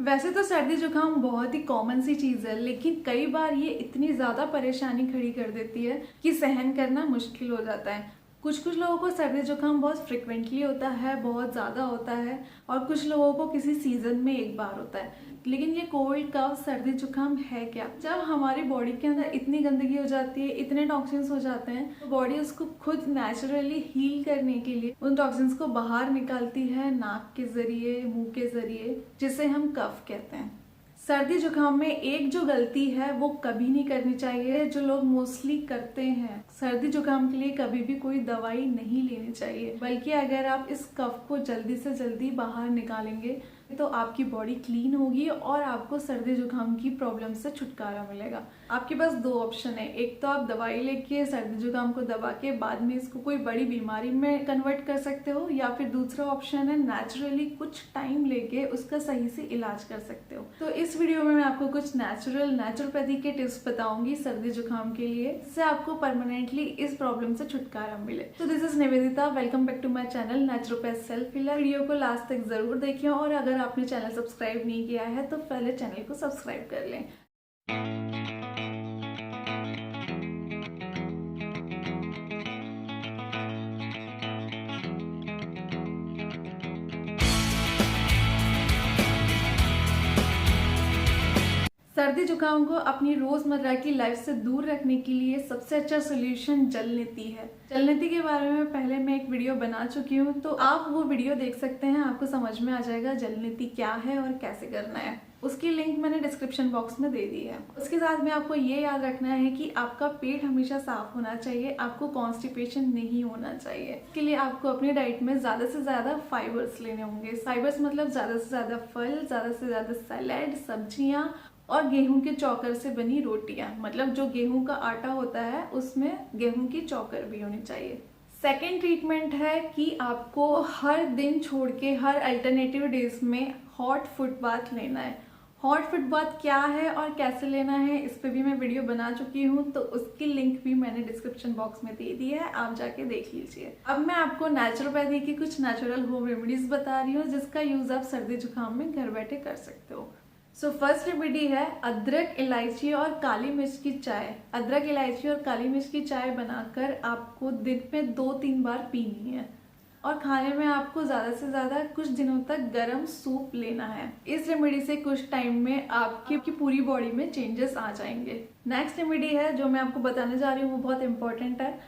वैसे तो सर्दी जुकाम बहुत ही कॉमन सी चीज है, लेकिन कई बार ये इतनी ज्यादा परेशानी खड़ी कर देती है कि सहन करना मुश्किल हो जाता है। कुछ कुछ लोगों को सर्दी जुकाम बहुत फ्रिक्वेंटली होता है, बहुत ज्यादा होता है, और कुछ लोगों को किसी सीजन में एक बार होता है। लेकिन ये कोल्ड कफ सर्दी जुकाम है क्या? जब हमारी बॉडी के अंदर इतनी गंदगी हो जाती है, इतने टॉक्सिन्स हो जाते हैं, तो बॉडी उसको खुद नेचुरली हील करने के लिए उन टॉक्सिन्स को बाहर निकालती है नाक के जरिए, मुंह के जरिए, जिसे हम कफ कहते हैं। सर्दी जुकाम में एक जो गलती है वो कभी नहीं करनी चाहिए, जो लोग मोस्टली करते हैं। सर्दी जुकाम के लिए कभी भी कोई दवाई नहीं लेनी चाहिए, बल्कि अगर आप इस कफ को जल्दी से जल्दी बाहर निकालेंगे तो आपकी बॉडी क्लीन होगी और आपको सर्दी जुकाम की प्रॉब्लम से छुटकारा मिलेगा। आपके पास दो ऑप्शन है, एक तो आप दवाई लेके सर्दी जुकाम को दबा के बाद में इसको कोई बड़ी बीमारी में कन्वर्ट कर सकते हो, या फिर दूसरा ऑप्शन है नेचुरली कुछ टाइम लेके उसका सही से इलाज कर सकते हो। तो इस वीडियो में मैं आपको कुछ नेचुरोपैथी के टिप्स बताऊंगी सर्दी जुकाम के लिए, जिससे आपको परमानेंटली इस प्रॉब्लम से छुटकारा मिले। तो this is Nivedita, welcome back to my channel naturopath self healer. Video को लास्ट तक जरूर देखिए, और अगर आपने चैनल सब्सक्राइब नहीं किया है तो पहले चैनल को सब्सक्राइब कर लें। सर्दी जुकाम को अपनी रोजमर्रा की लाइफ से दूर रखने के लिए सबसे अच्छा सोल्यूशन जल नीति है। जल नीति के बारे में पहले मैं एक वीडियो बना चुकी हूँ, तो आप वो वीडियो देख सकते हैं, आपको समझ में आ जाएगा जल नीति क्या है और कैसे करना है। उसकी लिंक मैंने डिस्क्रिप्शन बॉक्स में दे दी है। उसके साथ में आपको ये याद रखना है कि आपका पेट हमेशा साफ होना चाहिए, आपको कॉन्स्टिपेशन नहीं होना चाहिए। इसके लिए आपको अपनी डाइट में ज्यादा से ज्यादा फाइबर्स लेने होंगे। फाइबर्स मतलब ज्यादा से ज्यादा फल, ज्यादा से ज्यादा सैलेड, सब्जियां और गेहूं के चौकर से बनी रोटियां, मतलब जो गेहूं का आटा होता है उसमें गेहूं की चौकर भी होनी चाहिए। सेकेंड ट्रीटमेंट है कि आपको हर दिन छोड़ के हर अल्टरनेटिव डेज में हॉट फुट बाथ लेना है। हॉट फुट बाथ क्या है और कैसे लेना है, इस पे भी मैं वीडियो बना चुकी हूँ, तो उसकी लिंक भी मैंने डिस्क्रिप्शन बॉक्स में दे दी है, आप जाके देख लीजिए। अब मैं आपको नेचुरोपैथी की कुछ नेचुरल होम रेमेडीज बता रही हूँ, जिसका यूज आप सर्दी जुकाम में घर बैठे कर सकते हो। सो फर्स्ट रेमेडी है अदरक, इलायची और काली मिर्च की चाय। अदरक, इलायची और काली मिर्च की चाय बनाकर आपको दिन में 2-3 बार पीनी है, और खाने में आपको ज्यादा से ज्यादा कुछ दिनों तक गर्म सूप लेना है। इस रेमेडी से कुछ टाइम में आपकी पूरी बॉडी में चेंजेस आ जाएंगे। नेक्स्ट रेमेडी है जो मैं आपको बताने जा रही हूँ, वो बहुत इंपॉर्टेंट है।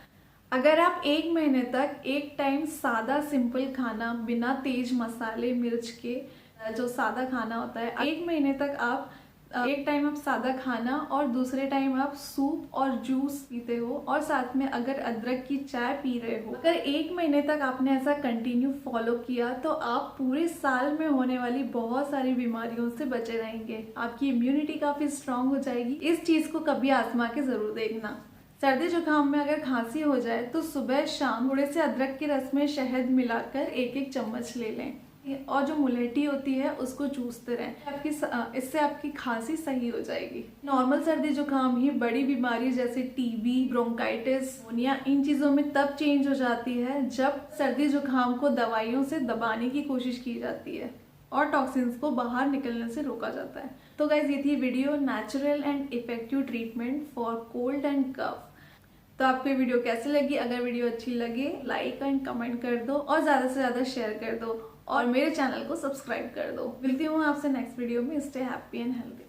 अगर आप 1 महीने तक एक टाइम सादा सिंपल खाना बिना तेज मसाले मिर्च के, जो सादा खाना होता है, 1 महीने तक आप एक टाइम आप सादा खाना और दूसरे टाइम आप सूप और जूस पीते हो, और साथ में अगर अदरक की चाय पी रहे हो, अगर 1 महीने तक आपने ऐसा कंटिन्यू फॉलो किया, तो आप पूरे साल में होने वाली बहुत सारी बीमारियों से बचे रहेंगे। आपकी इम्यूनिटी काफी स्ट्रांग हो जाएगी। इस चीज को कभी आजमा के जरूर देखना। सर्दी जुकाम में अगर खांसी हो जाए तो सुबह शाम थोड़े से अदरक के रस में शहद मिलाकर 1-1 चम्मच ले लें, और जो मुलेठी होती है उसको चूसते रहें। इससे आपकी खांसी सही हो जाएगी। नॉर्मल सर्दी जुकाम ही बड़ी बीमारी जैसे टीबी, ब्रोंकाइटिस, निमोनिया, इन चीजों में तब चेंज हो जाती है जब सर्दी जुकाम को दवाइयों से दबाने की कोशिश की जाती है और टॉक्सिन्स को बाहर निकलने से रोका जाता है। तो गाइस, ये थी video natural and effective treatment for cold and cough. तो आपको ये वीडियो कैसे लगी? अगर वीडियो अच्छी लगे लाइक एंड कमेंट कर दो, और ज्यादा से ज्यादा शेयर कर दो, और मेरे चैनल को सब्सक्राइब कर दो। मिलती हूँ आपसे नेक्स्ट वीडियो में। Stay happy and healthy.